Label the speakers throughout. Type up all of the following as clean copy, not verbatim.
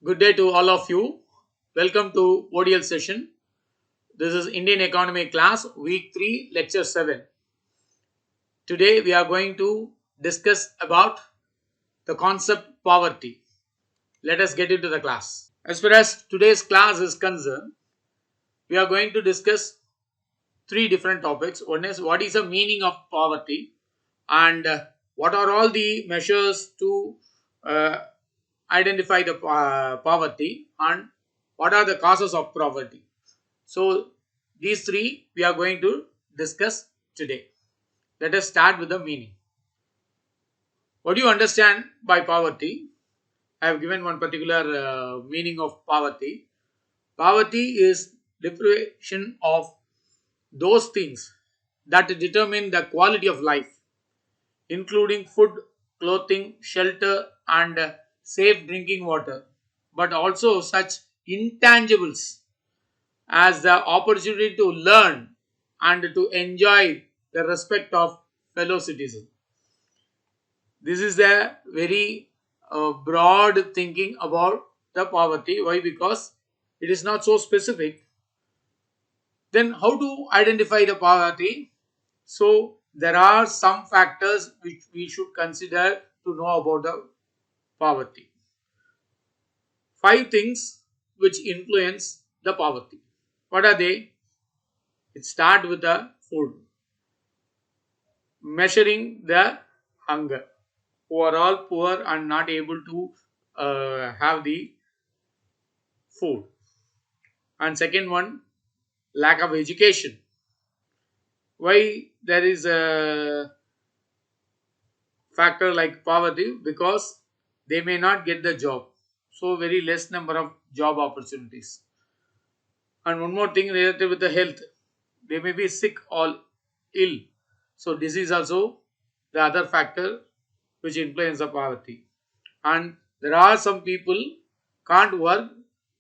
Speaker 1: Good day to all of you. Welcome to ODL session. This is Indian Economy class, week 3, lecture 7. Today we are going to discuss about the concept poverty. Let us get into the class. As far as today's class is concerned, we are going to discuss three different topics. One is what is the meaning of poverty, and what are all the measures to uh, identify the poverty, and what are the causes of poverty. So these three we are going to discuss today. Let us start with the meaning. What do you understand by poverty? I have given one particular meaning of poverty. Poverty is deprivation of those things that determine the quality of life, including food, clothing, shelter, and safe drinking water, but also such intangibles as the opportunity to learn and to enjoy the respect of fellow citizens. This is a very broad thinking about the poverty. Why? Because it is not so specific. Then, how to identify the poverty? So, there are some factors which we should consider to know about the poverty. Five things which influence the poverty. What are they? It starts with the food. Measuring the hunger, who are all poor and not able to have the food. And second one, lack of education. Why there is a factor like poverty? Because they may not get the job, so very less number of job opportunities. And one more thing related with the health, they may be sick or ill, so disease also the other factor which influence the poverty. And there are some people can't work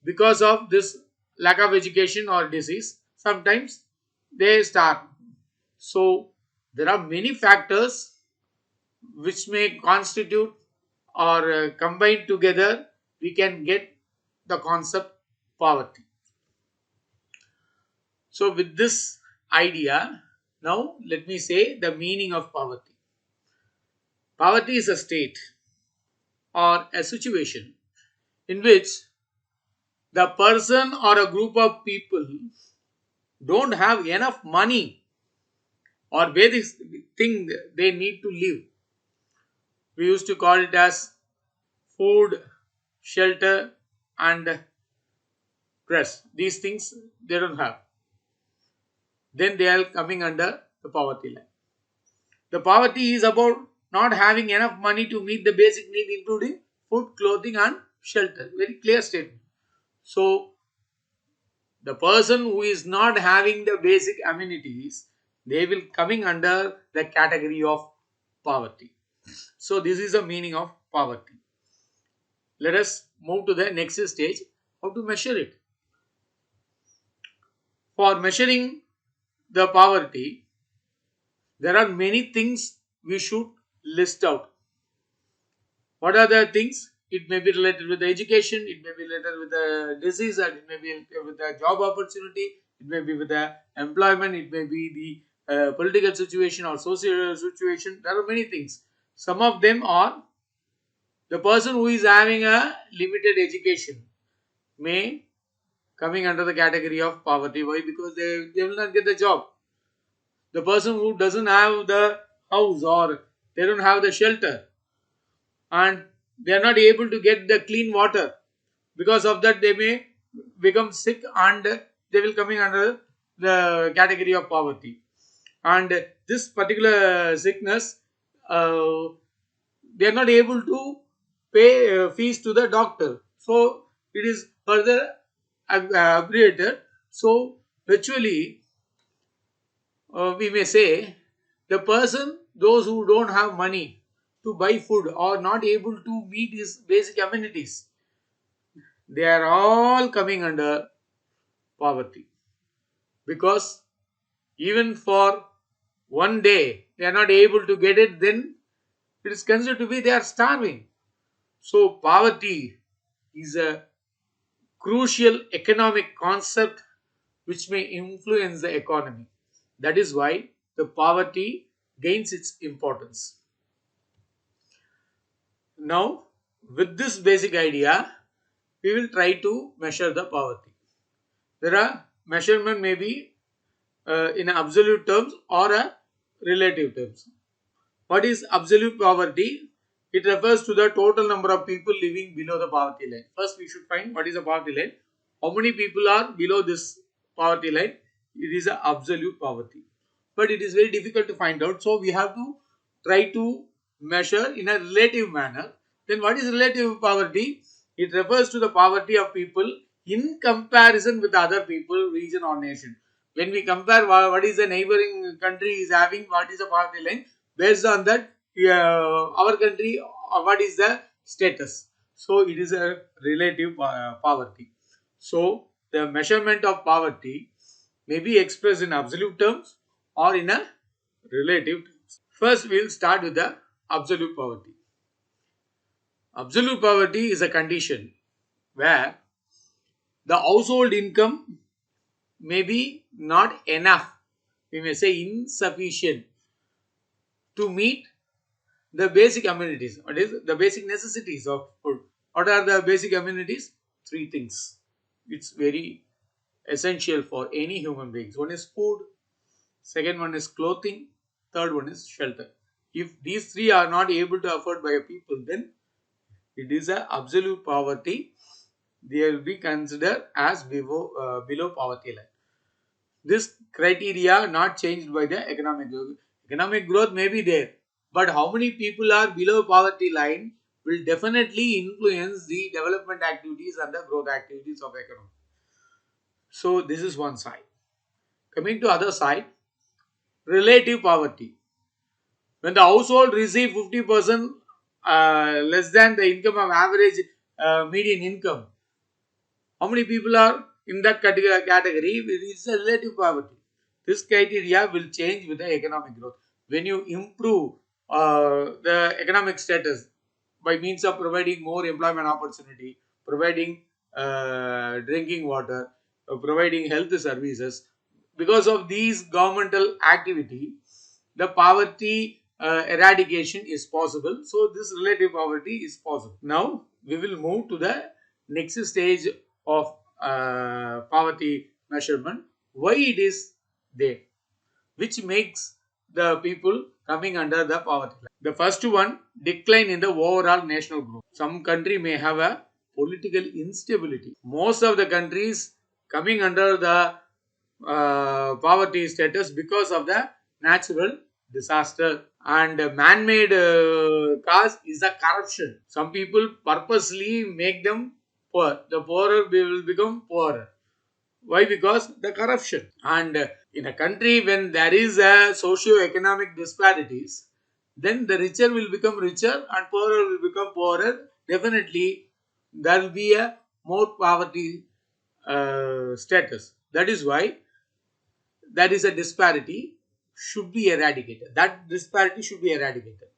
Speaker 1: because of this lack of education or disease. Sometimes they starve. So there are many factors which may constitute or combine together, we can get the concept poverty. So with this idea, now let me say the meaning of poverty. Poverty is a state or a situation in which the person or a group of people don't have enough money or basic thing they need to live. We used to call it as food, shelter, and dress. These things they don't have. Then they are coming under the poverty line. The poverty is about not having enough money to meet the basic need, including food, clothing, and shelter. Very clear statement. So the person who is not having the basic amenities, they will coming under the category of poverty. So this is the meaning of poverty. Let us move to the next stage, how to measure it. For measuring the poverty, there are many things we should list out. What are the things? It may be related with the education, it may be related with the disease, and it may be with the job opportunity, it may be with the employment, it may be the political situation or social situation. There are many things. Some of them are the person who is having a limited education may coming under the category of poverty. Why? Because they will not get the job. The person who doesn't have the house or they don't have the shelter and they are not able to get the clean water, because of that they may become sick and they will coming under the category of poverty. And this particular sickness, uh, they are not able to pay fees to the doctor, so it is further abbreviated. So virtually we may say the person, those who don't have money to buy food or not able to meet his basic amenities, they are all coming under poverty, because even for one day they are not able to get it, then it is considered to be they are starving. So poverty is a crucial economic concept which may influence the economy. That is why the poverty gains its importance. Now, with this basic idea, we will try to measure the poverty. There are measurement may be in absolute terms or a relative terms. What is absolute poverty? It refers to the total number of people living below the poverty line. First, we should find what is the poverty line. How many people are below this poverty line? It is a absolute poverty. But it is very difficult to find out. So, we have to try to measure in a relative manner. Then, what is relative poverty? It refers to the poverty of people in comparison with other people, region or nation. When we compare what is the neighboring country is having, what is the poverty line, based on that our country what is the status. So it is a relative poverty. So the measurement of poverty may be expressed in absolute terms or in a relative terms. First we will start with the absolute poverty. Absolute poverty is a condition where the household income may be not enough, we may say insufficient, to meet the basic amenities. What is the basic necessities of food? What are the basic amenities? Three things. It's very essential for any human beings. One is food, second one is clothing, third one is shelter. If these three are not able to afford by a people, then it is a absolute poverty. They will be considered as below poverty line. This criteria not changed by the economic growth. Economic growth may be there, but how many people are below poverty line will definitely influence the development activities and the growth activities of economy. So this is one side. Coming to other side, relative poverty. When the household receive 50% less than the income of average median income, how many people are in that category? It is a relative poverty. This criteria will change with the economic growth. When you improve the economic status by means of providing more employment opportunity, providing drinking water, providing health services, because of these governmental activity, the poverty eradication is possible. So this relative poverty is possible. Now we will move to the next stage of poverty measurement. Why it is there, which makes the people coming under the poverty line. The first one, decline in the overall national growth. Some country may have a political instability. Most of the countries coming under the poverty status because of the natural disaster, and man-made cause is the corruption. Some people purposely make them poor. The poorer will become poorer. Why? Because the corruption. And in a country when there is a socio-economic disparities, then the richer will become richer and poorer will become poorer. Definitely there will be a more poverty status. That is why there is a disparity should be eradicated. That disparity should be eradicated.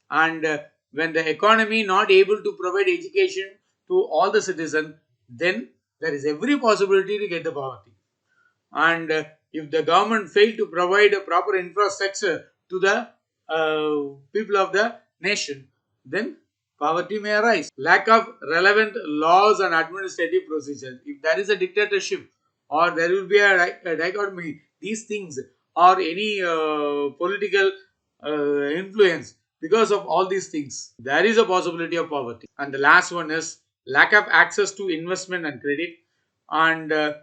Speaker 1: And when the economy not able to provide education to all the citizens, then there is every possibility to get the poverty. And if the government fail to provide a proper infrastructure to the people of the nation, then poverty may arise. Lack of relevant laws and administrative procedures. If there is a dictatorship or there will be a dichotomy, these things or any political influence, because of all these things, there is a possibility of poverty. And the last one is lack of access to investment and credit, and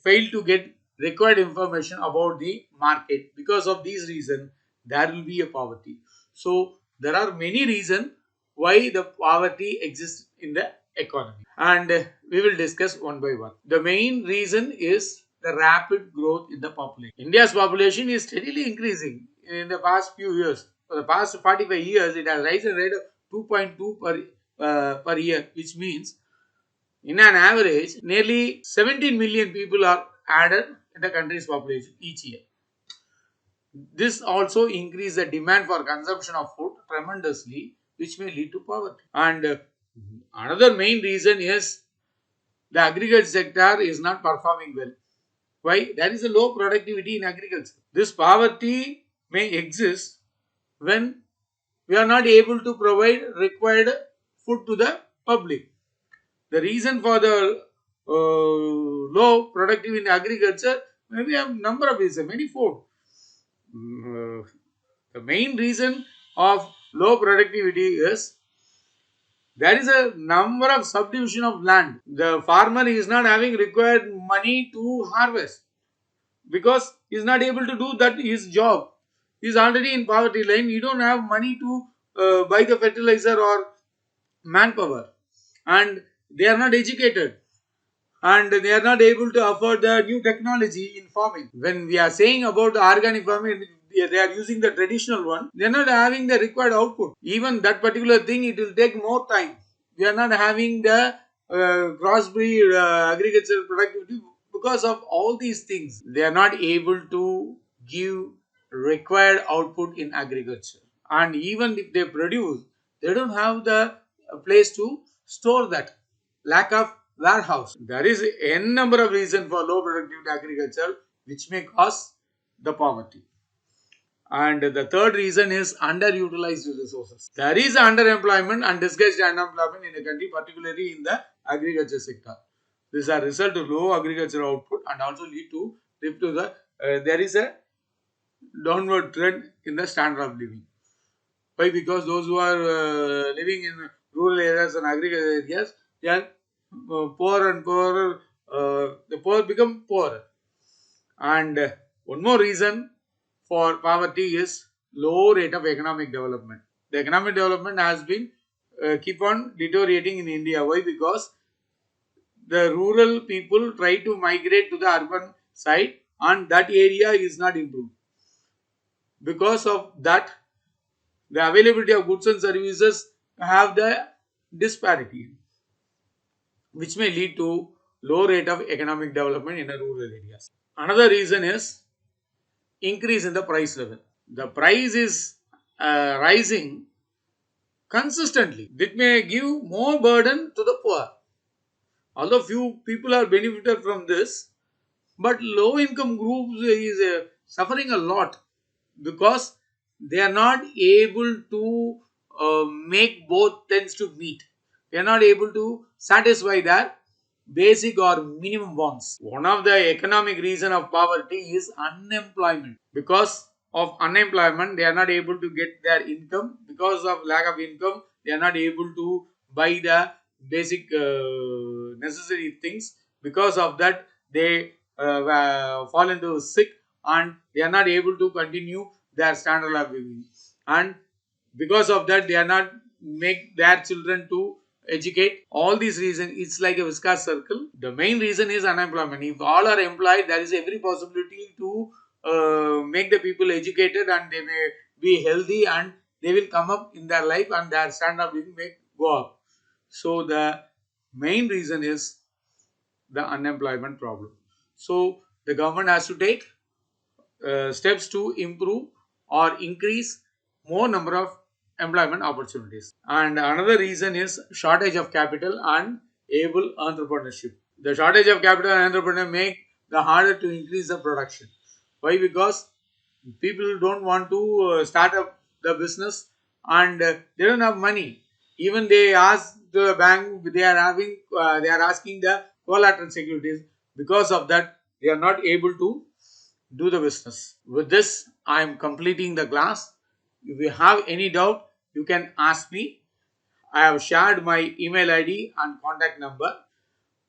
Speaker 1: fail to get required information about the market. Because of these reasons, there will be a poverty. So there are many reasons why the poverty exists in the economy, and we will discuss one by one. The main reason is the rapid growth in the population. India's population is steadily increasing in the past few years. For the past 45 years, it has risen rate of 2.2 per year, which means in an average, nearly 17 million people are added in the country's population each year. This also increases the demand for consumption of food tremendously, which may lead to poverty. And Another main reason is the agriculture sector is not performing well. Why? There is a low productivity in agriculture. This poverty may exist when we are not able to provide required food to the public. The reason for the low productivity in agriculture maybe a number of reasons, many fold. The main reason of low productivity is there is a number of subdivision of land. The farmer is not having required money to harvest because he is not able to do that his job. He is already in poverty line. You don't have money to buy the fertilizer or manpower, and they are not educated, and they are not able to afford the new technology in farming. When we are saying about the organic farming, they are using the traditional one. They are not having the required output. Even that particular thing, it will take more time. We are not having the crossbreed agricultural productivity because of all these things. They are not able to give required output in agriculture, and even if they produce, they don't have the place to store that. Lack of warehouse. There is n number of reasons for low productivity agriculture which may cause the poverty. And the third reason is underutilized resources. There is underemployment and disguised unemployment in the country, particularly in the agriculture sector. These are result of low agricultural output and also lead to the there is a downward trend in the standard of living. Why? Because those who are living in rural areas and agricultural areas, they are poorer and poorer. The poor become poorer. And one more reason for poverty is low rate of economic development. The economic development has been keep on deteriorating in India. Why? Because the rural people try to migrate to the urban side, and that area is not improved. Because of that, the availability of goods and services have the disparity, which may lead to low rate of economic development in the rural areas. Another reason is increase in the price level. The price is rising consistently. It may give more burden to the poor. Although few people are benefited from this, but low income groups is suffering a lot because they are not able to make both tends to meet. They are not able to satisfy their basic or minimum wants. One of the economic reason of poverty is unemployment. Because of unemployment, they are not able to get their income. Because of lack of income, they are not able to buy the basic necessary things. Because of that, they fall into sick and they are not able to continue their standard of living, and because of that they are not make their children to educate. All these reasons, it's like a viscous circle. The main reason is unemployment. If all are employed, there is every possibility to make the people educated, and they may be healthy, and they will come up in their life and their standard of living may go up. So the main reason is the unemployment problem. So the government has to take steps to improve or increase more number of employment opportunities. And another reason is shortage of capital and able entrepreneurship. The shortage of capital and entrepreneur make the harder to increase the production. Why? Because people don't want to start up the business, and they don't have money. Even they ask the bank, they are asking the collateral securities. Because of that, they are not able to do the business. With this, I am completing the class. If you have any doubt, you can ask me. I have shared my email ID and contact number.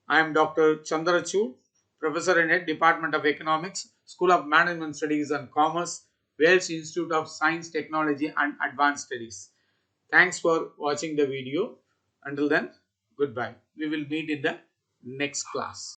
Speaker 1: I am Dr. Chandrachud, Professor in Head, Department of Economics, School of Management Studies and Commerce, Wales Institute of Science, Technology and Advanced Studies. Thanks for watching the video. Until then, goodbye. We will meet in the next class.